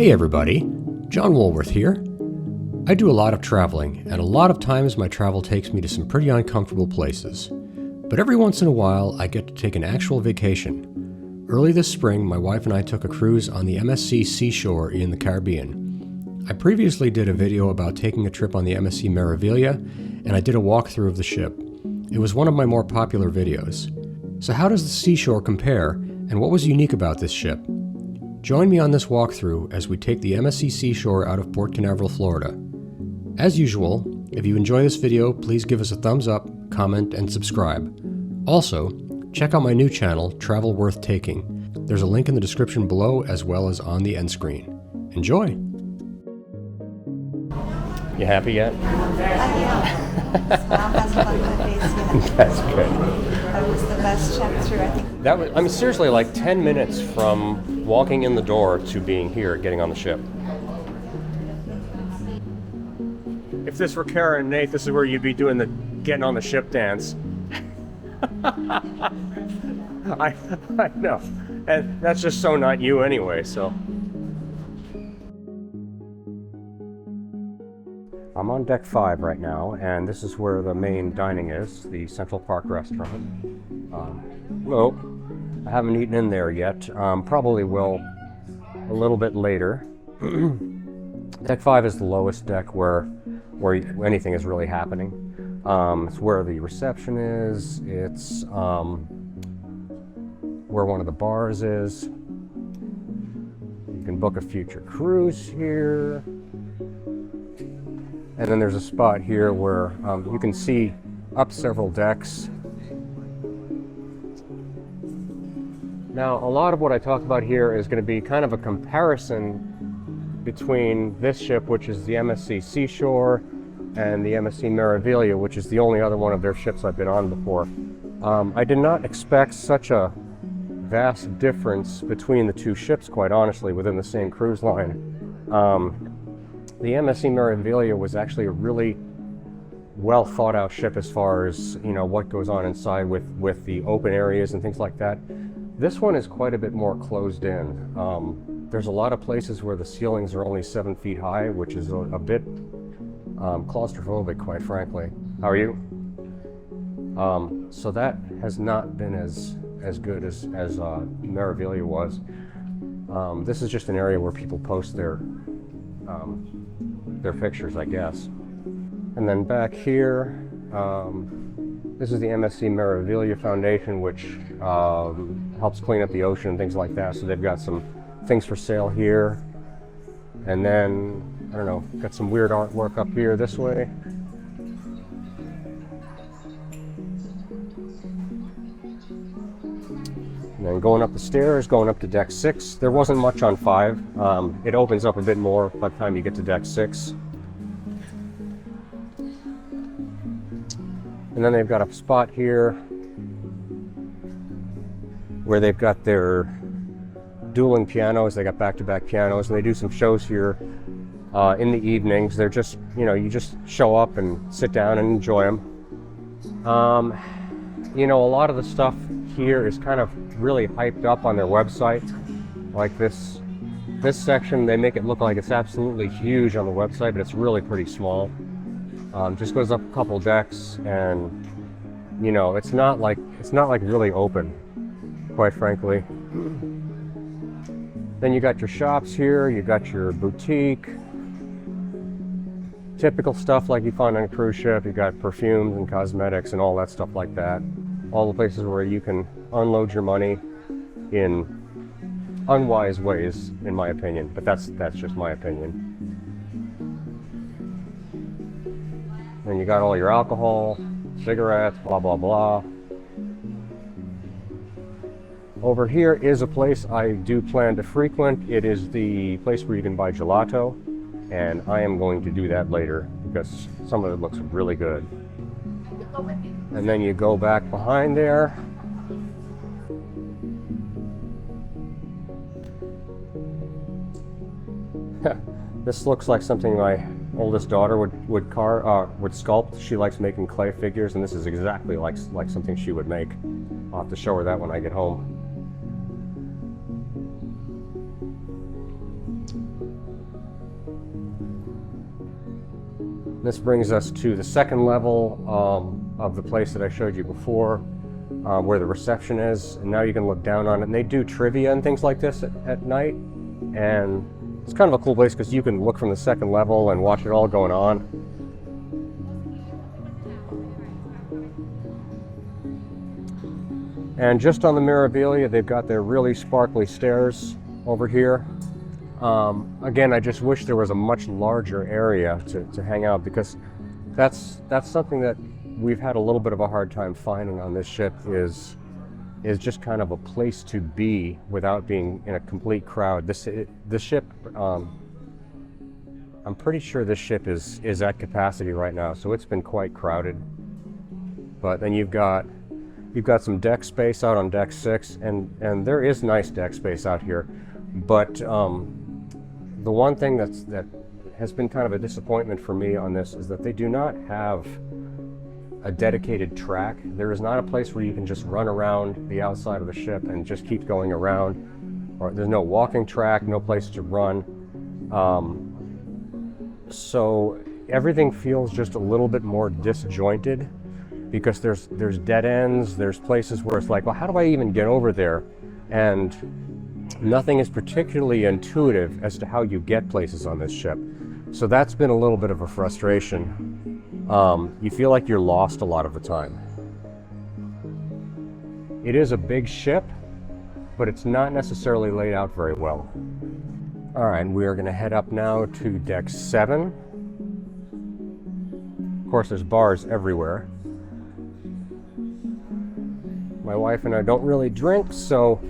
Hey everybody, John Woolworth here. I do a lot of traveling, and a lot of times my travel takes me to some pretty uncomfortable places. But every once in a while, I get to take an actual vacation. Early this spring, my wife and I took a cruise on the MSC Seashore in the Caribbean. I previously did a video about taking a trip on the MSC Meraviglia, and I did a walkthrough of the ship. It was one of my more popular videos. So how does the Seashore compare, and what was unique about this ship? Join me on this walkthrough as we take the MSC Seashore out of Port Canaveral, Florida. As usual, if you enjoy this video, please give us a thumbs up, comment, and subscribe. Also, check out my new channel, Travel Worth Taking. There's a link in the description below as well as on the end screen. Enjoy! You happy yet? Smile hasn't left my face yet. That's good. That was the best check through, I think. That was, I mean, seriously, like 10 minutes from walking in the door to being here, getting on the ship. If this were Kara and Nate, this is where you'd be doing the getting on the ship dance. I know. And that's just so not you anyway, so. I'm on deck 5 right now, and this is where the main dining is, the Central Park restaurant. Well, I haven't eaten in there yet. Probably will a little bit later. Deck 5 is the lowest deck where anything is really happening. It's where the reception is. It's where one of the bars is. You can book a future cruise here. And then there's a spot here where you can see up several decks. Now, a lot of what I talk about here is going to be kind of a comparison between this ship, which is the MSC Seashore, and the MSC Meraviglia, which is the only other one of their ships I've been on before. I did not expect such a vast difference between the two ships, quite honestly, within the same cruise line. The MSC Meraviglia was actually a really well thought out ship as far as, you know, what goes on inside with the open areas and things like that. This one is quite a bit more closed in. There's a lot of places where the ceilings are only 7 feet high, which is a bit claustrophobic, quite frankly. How are you? So that has not been as good as Meraviglia was. This is just an area where people post their pictures, I guess. And then back here, this is the MSC Meraviglia Foundation, which helps clean up the ocean and things like that. So they've got some things for sale here. And then, I don't know, got some weird artwork up here this way. And then going up the stairs, going up to deck 6. There wasn't much on 5. It opens up a bit more by the time you get to deck 6. And then they've got a spot here where they've got their dueling pianos. They got back-to-back pianos, and they do some shows here in the evenings. They're just, you know, you just show up and sit down and enjoy them. You know, a lot of the stuff here is kind of really hyped up on their website. Like this section, they make it look like it's absolutely huge on the website, but it's really pretty small. Just goes up a couple decks, and you know, it's not like really open, quite frankly. Then you got your shops here, you got your boutique, typical stuff like you find on a cruise ship. You got perfumes and cosmetics and all that stuff like that. All the places where you can unload your money in unwise ways, in my opinion, but that's just my opinion. And you got all your alcohol, cigarettes, blah, blah, blah. Over here is a place I do plan to frequent. It is the place where you can buy gelato, and I am going to do that later because some of it looks really good. And then you go back behind there. This looks like something my oldest daughter would sculpt. She likes making clay figures, and this is exactly like something she would make. I'll have to show her that when I get home. This brings us to the second level of the place that I showed you before, where the reception is. And now you can look down on it. And they do trivia and things like this at night. And it's kind of a cool place because you can look from the second level and watch it all going on. And just on the Mirabilia, they've got their really sparkly stairs over here. Again, I just wish there was a much larger area to hang out, because that's something that we've had a little bit of a hard time finding on this ship, is just kind of a place to be without being in a complete crowd. This ship, I'm pretty sure this ship is at capacity right now, so it's been quite crowded. But then you've got some deck space out on deck 6, and there is nice deck space out here. But the one thing that has been kind of a disappointment for me on this is that they do not have a dedicated track. There is not a place where you can just run around the outside of the ship and just keep going around. Or there's no walking track, no place to run. So everything feels just a little bit more disjointed, because there's dead ends, there's places where it's like, well, how do I even get over there? And nothing is particularly intuitive as to how you get places on this ship. So that's been a little bit of a frustration. You feel like you're lost a lot of the time. It is a big ship, but it's not necessarily laid out very well. All right, we are gonna head up now to deck 7. Of course, there's bars everywhere. My wife and I don't really drink, so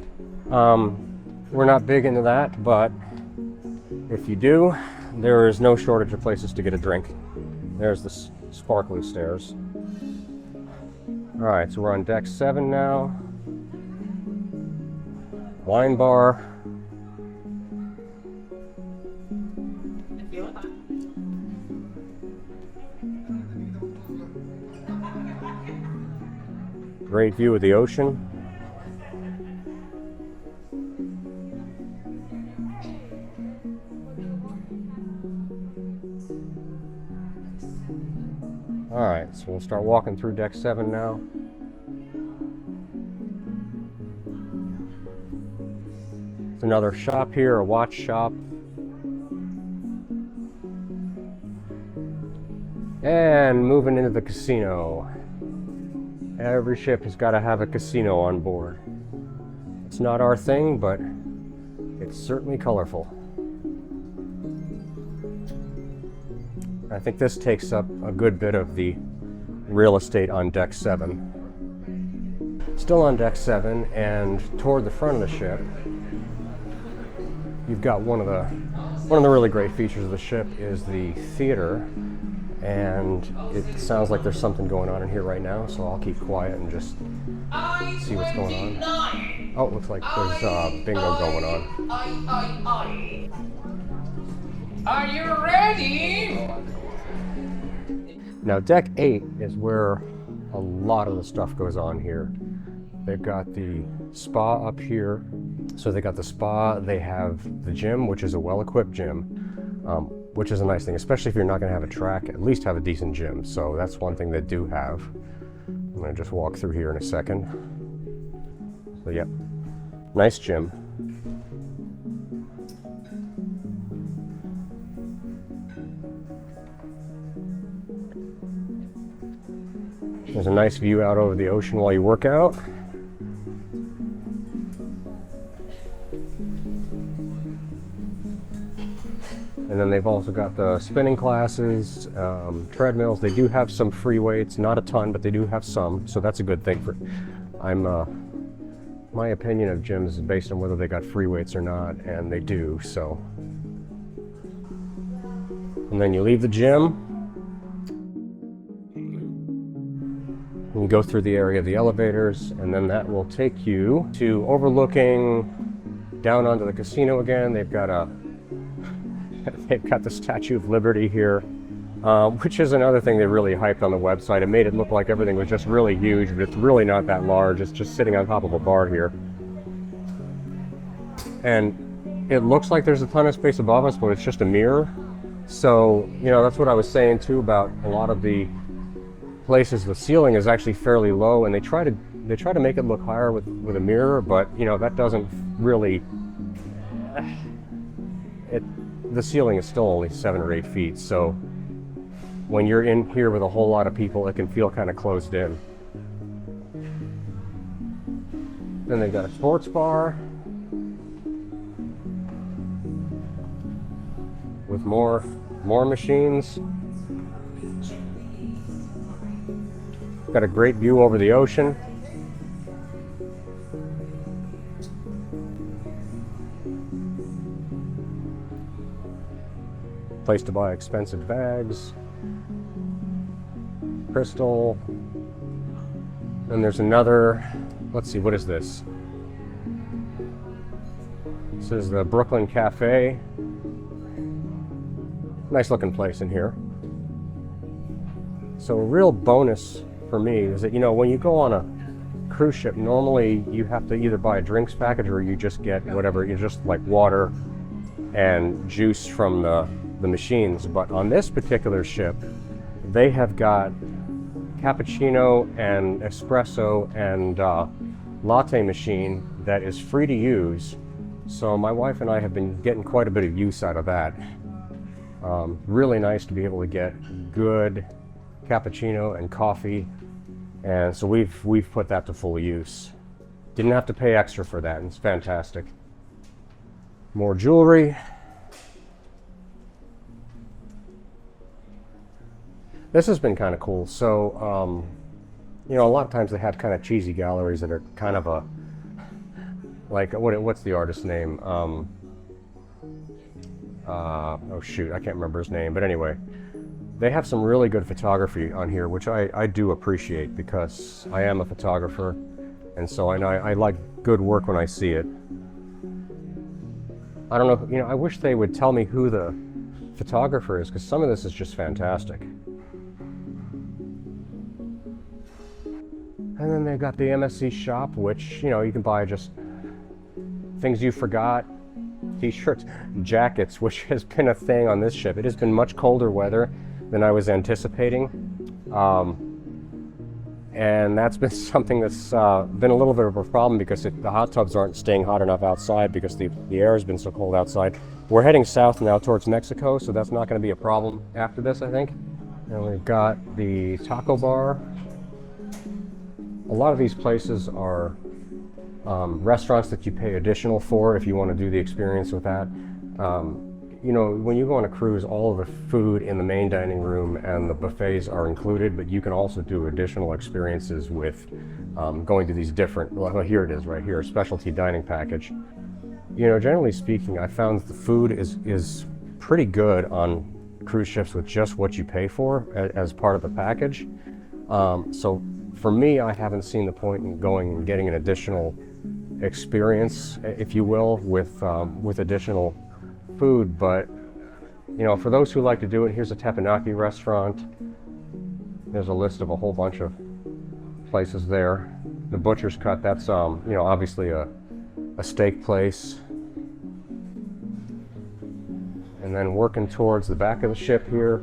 we're not big into that, but if you do, there is no shortage of places to get a drink. There's the sparkly stairs. All right, so we're on deck 7 now. Wine bar. Great view of the ocean. All right, so we'll start walking through deck 7 now. There's another shop here, a watch shop. And moving into the casino. Every ship has got to have a casino on board. It's not our thing, but it's certainly colorful. I think this takes up a good bit of the real estate on deck 7. Still on deck 7, and toward the front of the ship, you've got one of the really great features of the ship is the theater. And it sounds like there's something going on in here right now, so I'll keep quiet and just see what's going on. Oh, it looks like there's bingo going on. Are you ready? Now, deck 8 is where a lot of the stuff goes on here. They've got the spa up here. So they got the spa, they have the gym, which is a well-equipped gym, which is a nice thing, especially if you're not gonna have a track, at least have a decent gym. So that's one thing they do have. I'm gonna just walk through here in a second. So yep, nice gym. There's a nice view out over the ocean while you work out. And then they've also got the spinning classes, treadmills. They do have some free weights, not a ton, but they do have some. So that's a good thing for, my opinion of gyms is based on whether they got free weights or not, and they do, so. And then you leave the gym, and you go through the area of the elevators, and then that will take you to overlooking down onto the casino again. They've got the Statue of Liberty here, which is another thing they really hyped on the website. It made it look like everything was just really huge, but it's really not that large. It's just sitting on top of a bar here. And it looks like there's a ton of space above us, but it's just a mirror. So, that's what I was saying too about a lot of the places. The ceiling is actually fairly low, and they try to make it look higher with a mirror, but that doesn't really. The ceiling is still only 7 or 8 feet, so when you're in here with a whole lot of people, it can feel kind of closed in. Then they've got a sports bar with more machines. Got a great view over the ocean. Place to buy expensive bags. Crystal. And there's another, let's see, what is this? This is the Brooklyn Cafe. Nice looking place in here. So a real bonus for me is that, when you go on a cruise ship, normally you have to either buy a drinks package or you just get whatever, you just like water and juice from the machines. But on this particular ship, they have got cappuccino and espresso and latte machine that is free to use. So my wife and I have been getting quite a bit of use out of that. Really nice to be able to get good cappuccino and coffee, and so we've put that to full use. Didn't have to pay extra for that, and it's fantastic. More jewelry. This has been kind of cool. So, a lot of times they have kind of cheesy galleries that are kind of a, like, what's the artist's name? Oh shoot, I can't remember his name, but anyway, they have some really good photography on here, which I do appreciate because I am a photographer, and so I like good work when I see it. I don't know, I wish they would tell me who the photographer is, because some of this is just fantastic. And then they've got the MSC shop, which, you can buy just things you forgot, t-shirts, jackets, which has been a thing on this ship. It has been much colder weather than I was anticipating. And that's been something that's been a little bit of a problem because the hot tubs aren't staying hot enough outside because the air has been so cold outside. We're heading south now towards Mexico, so that's not going to be a problem after this, I think. And we've got the taco bar. A lot of these places are restaurants that you pay additional for if you want to do the experience with that. When you go on a cruise, all of the food in the main dining room and the buffets are included, but you can also do additional experiences with going to these different, well, here it is right here, specialty dining package. Generally speaking, I found the food is pretty good on cruise ships with just what you pay for as part of the package. So for me, I haven't seen the point in going and getting an additional experience, if you will, with additional food. But for those who like to do it, here's a teppanyaki restaurant. There's a list of a whole bunch of places there. The Butcher's Cut, that's obviously a steak place. And then working towards the back of the ship here,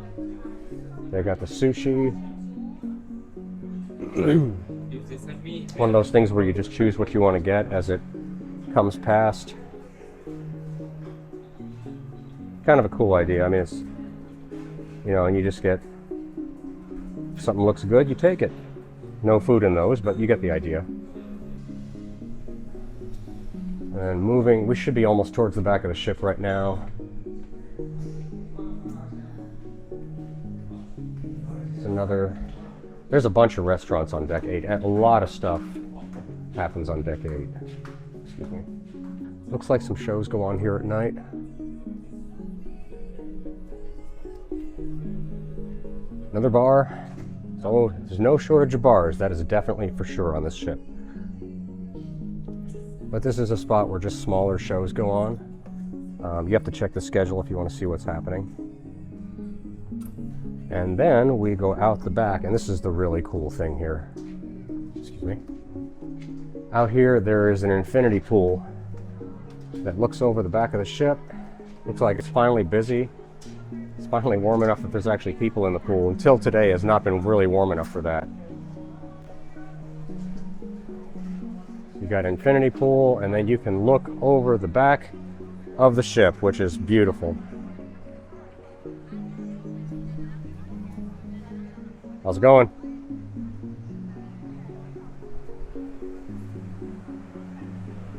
they got the sushi. One of those things where you just choose what you want to get as it comes past. Kind of a cool idea. I mean, it's, and you just get, if something looks good, you take it. No food in those, but you get the idea. And moving, we should be almost towards the back of the ship right now. There's a bunch of restaurants on deck 8. A lot of stuff happens on deck 8. Excuse me. Looks like some shows go on here at night. Another bar. So there's no shortage of bars. That is definitely for sure on this ship. But this is a spot where just smaller shows go on. You have to check the schedule if you want to see what's happening. And then we go out the back, and this is the really cool thing here. Excuse me. Out here, there is an infinity pool that looks over the back of the ship. Looks like it's finally busy. It's It's finally warm enough that there's actually people in the pool. Until today has not been really warm enough for that. You got infinity pool, and then you can look over the back of the ship, which is beautiful. How's it going?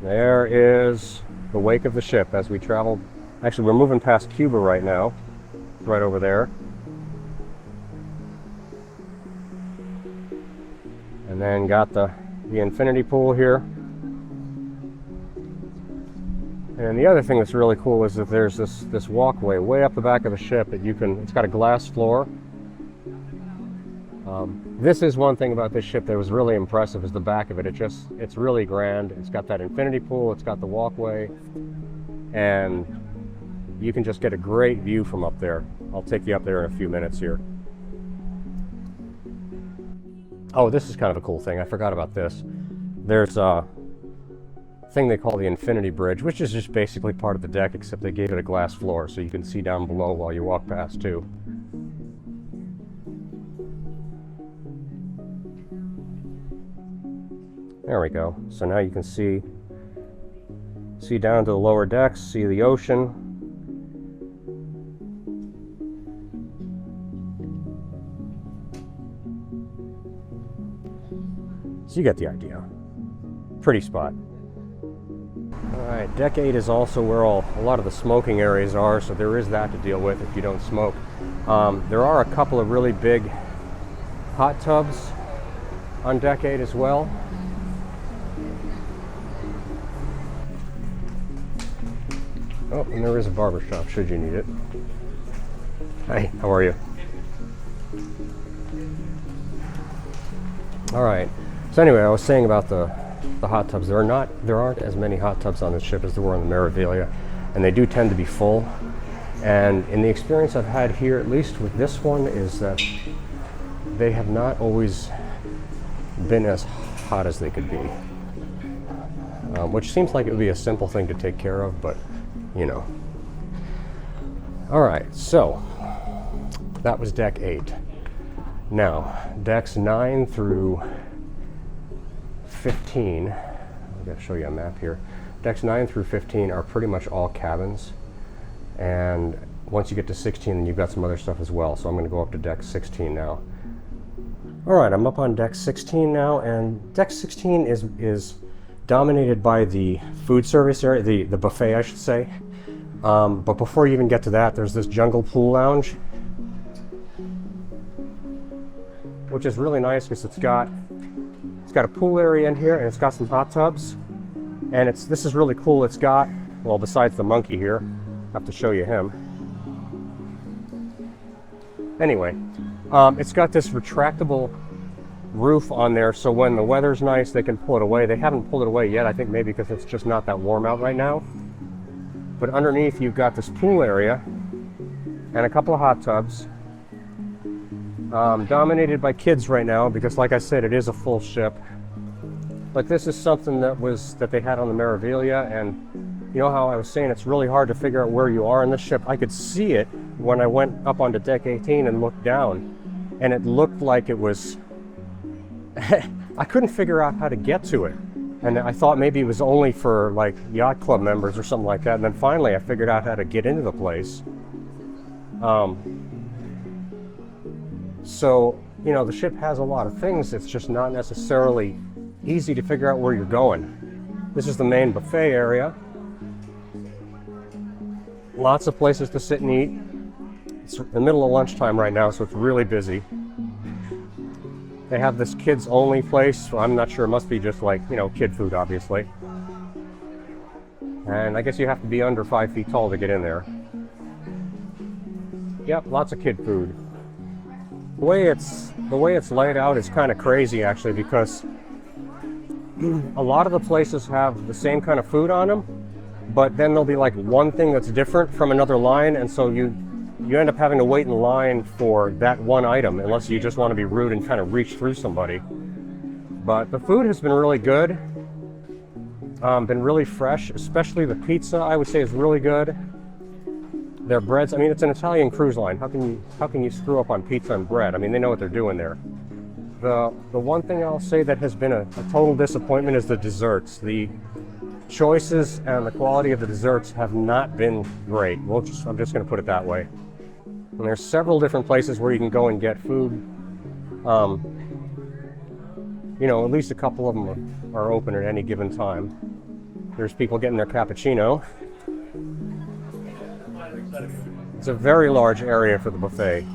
There is the wake of the ship as we traveled. Actually, we're moving past Cuba right now. It's right over there. And then got the infinity pool here. And the other thing that's really cool is that there's this walkway way up the back of the ship that it's got a glass floor. This is one thing about this ship that was really impressive, is the back of it. It's really grand. It's got that infinity pool, it's got the walkway, and you can just get a great view from up there. I'll take you up there in a few minutes here. Oh, this is kind of a cool thing. I forgot about this. There's a thing they call the infinity bridge, which is just basically part of the deck, except they gave it a glass floor so you can see down below while you walk past too. There we go. So now you can see down to the lower decks, see the ocean. So you get the idea. Pretty spot. Alright, deck 8 is also where a lot of the smoking areas are, so there is that to deal with if you don't smoke. There are a couple of really big hot tubs on deck 8 as well. Oh, and there is a barber shop should you need it. Hi, how are you? All right. So anyway, I was saying about the hot tubs. There aren't as many hot tubs on this ship as there were on the Meraviglia, and they do tend to be full. And in the experience I've had here, at least with this one, is that they have not always been as hot as they could be, which seems like it would be a simple thing to take care of, but you know. All right, so that was deck 8. Now, decks 9 through 15, I've got to show you a map here. Decks 9 through 15 are pretty much all cabins, and once you get to 16, then you've got some other stuff as well. So I'm going to go up to deck 16 now. All right, I'm up on deck 16 now, and deck 16 is dominated by the food service area, the buffet, I should say. But before you even get to that, there's this jungle pool lounge, which is really nice because it's got a pool area in here, and it's got some hot tubs, and this is really cool. It's got, well, besides the monkey here, I have to show you him. Anyway, it's got this retractable roof on there, so when the weather's nice, they can pull it away. They haven't pulled it away yet, I think maybe because it's just not that warm out right now. But underneath, you've got this pool area and a couple of hot tubs, dominated by kids right now because, like I said, it is a full ship. But this is something that they had on the Meraviglia, and you know how I was saying it's really hard to figure out where you are in this ship. I could see it when I went up onto deck 18 and looked down, and it looked like it was I couldn't figure out how to get to it, and I thought maybe it was only for like yacht club members or something like that, and then finally I figured out how to get into the place. So, you know, the ship has a lot of things. It's just not necessarily easy to figure out where you're going. This is the main buffet area. Lots of places to sit and eat. It's the middle of lunchtime right now, so it's really busy. They have this kids only place. So I'm not sure, it must be just like, you know, kid food, obviously. And I guess you have to be under 5 feet tall to get in there. Yep, lots of kid food. The way it's laid out is kind of crazy, actually, because a lot of the places have the same kind of food on them, but then there'll be like one thing that's different from another line, and so you end up having to wait in line for that one item, unless you just want to be rude and kind of reach through somebody. But the food has been really good, been really fresh, especially the pizza, I would say, is really good. their breads. I mean, it's an Italian cruise line. How can you screw up on pizza and bread? I mean, they know what they're doing there. The one thing I'll say that has been a total disappointment is the desserts. The choices and the quality of the desserts have not been great. I'm just going to put it that way. And there's several different places where you can go and get food. You know, at least a couple of them are open at any given time. There's people getting their cappuccino. It's a very large area for the buffet.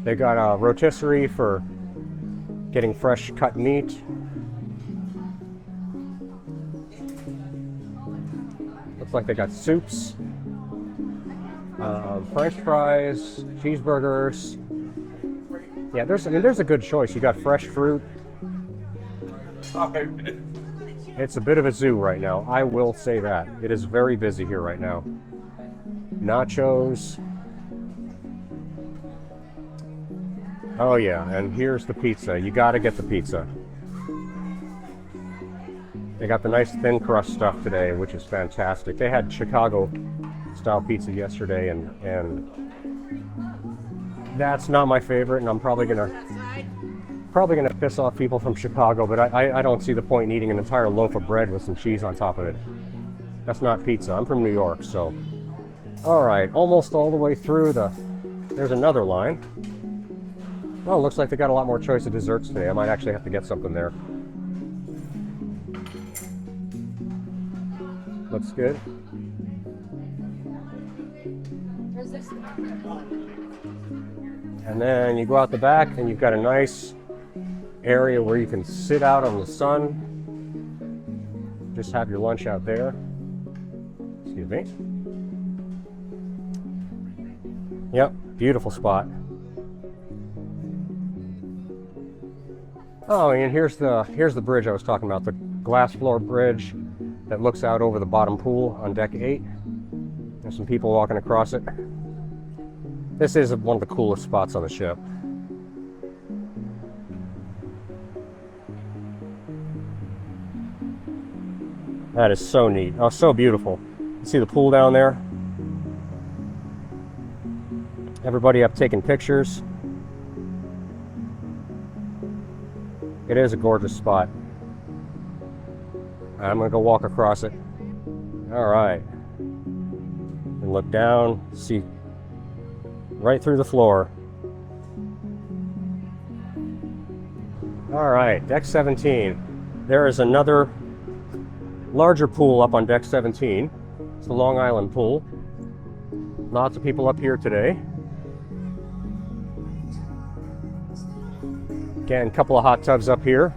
They got a rotisserie for getting fresh cut meat. Looks like they got soups, French fries, cheeseburgers. Yeah, there's a good choice. You got fresh fruit. It's a bit of a zoo right now. I will say that. It is very busy here right now. Nachos. Oh yeah, and here's the pizza. You gotta get the pizza. They got the nice thin crust stuff today, which is fantastic. They had Chicago style pizza yesterday, and that's not my favorite, and I'm probably gonna piss off people from Chicago, but I don't see the point in eating an entire loaf of bread with some cheese on top of it. That's not pizza. I'm from New York, so. All right, almost all the way through there's another line. Oh, looks like they got a lot more choice of desserts today. I might actually have to get something there. Looks good. And then you go out the back and you've got a nice area where you can sit out on the sun. Just have your lunch out there. Excuse me. Yep, beautiful spot. Oh, and here's the bridge I was talking about, the glass floor bridge that looks out over the bottom pool on deck 8. There's some people walking across it. This is one of the coolest spots on the ship. That is so neat. Oh, so beautiful. You see the pool down there? Everybody up taking pictures. It is a gorgeous spot. I'm gonna go walk across it. All right. And look down, see right through the floor. All right, deck 17. There is another larger pool up on deck 17. It's the Long Island pool. Lots of people up here today. Again, a couple of hot tubs up here.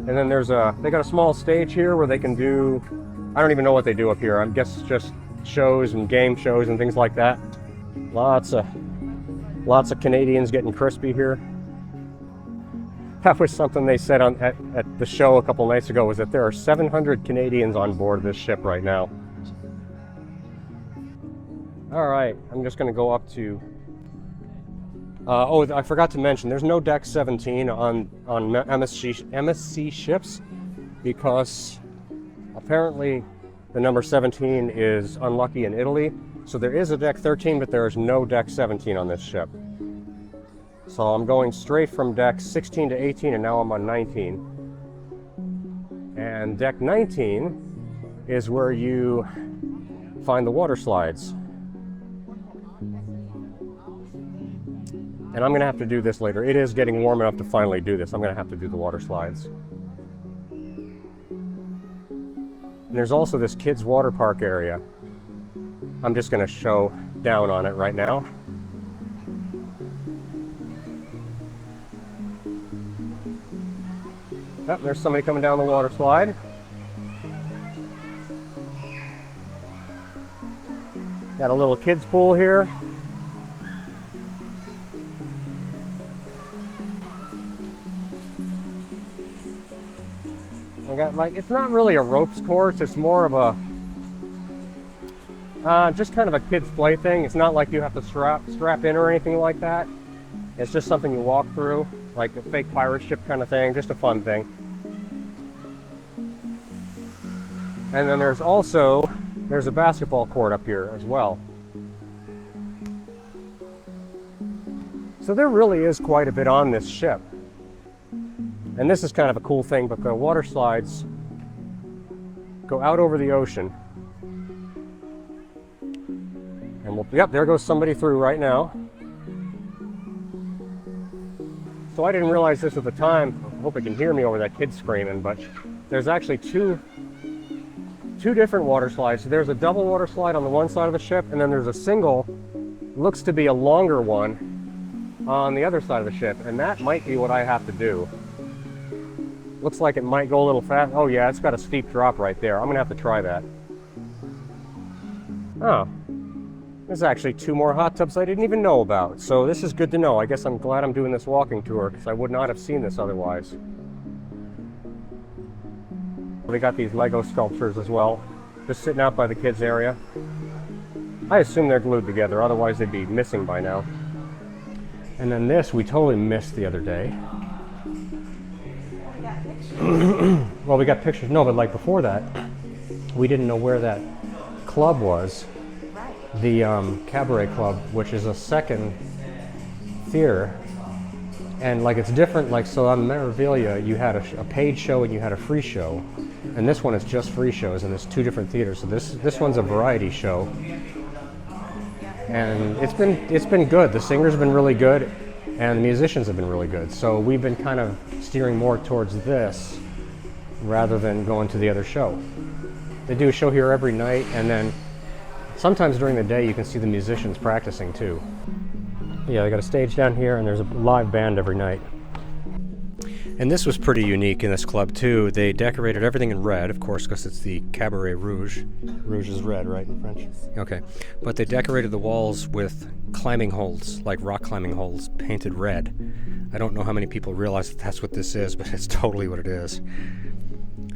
And then they got a small stage here where they can do, I don't even know what they do up here. I guess just shows and game shows and things like that. Lots of Canadians getting crispy here. That was something they said at the show a couple nights ago, was that there are 700 Canadians on board this ship right now. All right, I'm just gonna go up to, oh, I forgot to mention, there's no deck 17 on MSC ships because apparently the number 17 is unlucky in Italy. So there is a deck 13, but there is no deck 17 on this ship. So I'm going straight from deck 16 to 18, and now I'm on 19. And deck 19 is where you find the water slides. And I'm gonna have to do this later. It is getting warm enough to finally do this. I'm gonna have to do the water slides. And there's also this kids' water park area. I'm just gonna show down on it right now. Oh, there's somebody coming down the water slide. Got a little kids' pool here. I got, like, it's not really a ropes course, it's more of a just kind of a kid's play thing. It's not like you have to strap in or anything like that. It's just something you walk through, like a fake pirate ship kind of thing, just a fun thing. And then there's a basketball court up here as well. So there really is quite a bit on this ship. And this is kind of a cool thing, but the water slides go out over the ocean. And yep, there goes somebody through right now. So I didn't realize this at the time. I hope you can hear me over that kid screaming, but there's actually two different water slides. So there's a double water slide on the one side of the ship, and then there's a single, looks to be a longer one on the other side of the ship, and that might be what I have to do. Looks like it might go a little fast. Oh yeah, it's got a steep drop right there. I'm gonna have to try that. Oh, there's actually 2 more hot tubs I didn't even know about. So this is good to know. I guess I'm glad I'm doing this walking tour because I would not have seen this otherwise. They got these Lego sculptures as well, just sitting out by the kids area. I assume they're glued together, otherwise they'd be missing by now. And then this we totally missed the other day. Well, we got pictures. No, but like before that, we didn't know where that club was. The Cabaret Club, which is a second theater. And like it's different, like so on Meraviglia you had a paid show and you had a free show. And this one is just free shows, and there's 2 different theaters. So this one's a variety show. And it's been good. The singers have been really good, and the musicians have been really good. So we've been kind of steering more towards this rather than going to the other show. They do a show here every night, and then sometimes during the day you can see the musicians practicing too. Yeah, they got a stage down here, and there's a live band every night. And this was pretty unique in this club too. They decorated everything in red, of course, because it's the Cabaret Rouge. Rouge is red, right, in French? Okay. But they decorated the walls with climbing holes, like rock climbing holes, painted red. I don't know how many people realize that that's what this is, but it's totally what it is.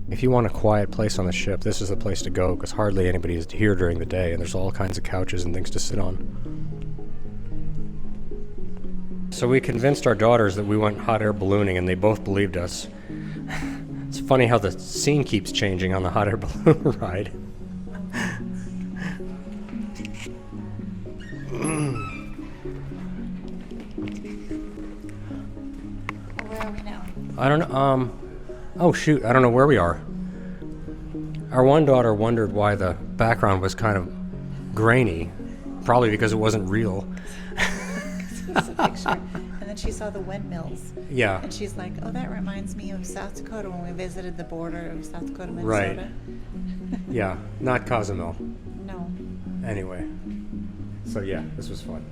If you want a quiet place on the ship, this is the place to go, because hardly anybody is here during the day, and there's all kinds of couches and things to sit on. So we convinced our daughters that we went hot air ballooning, and they both believed us. It's funny how the scene keeps changing on the hot air balloon ride. Where are we now? I don't know. Oh shoot, I don't know where we are. Our one daughter wondered why the background was kind of grainy, probably because it wasn't real. It's a picture. And then she saw the windmills. Yeah. And she's like, oh, that reminds me of South Dakota when we visited the border of South Dakota, Minnesota. Right. Yeah, not Cozumel. No. Anyway, so yeah, this was fun.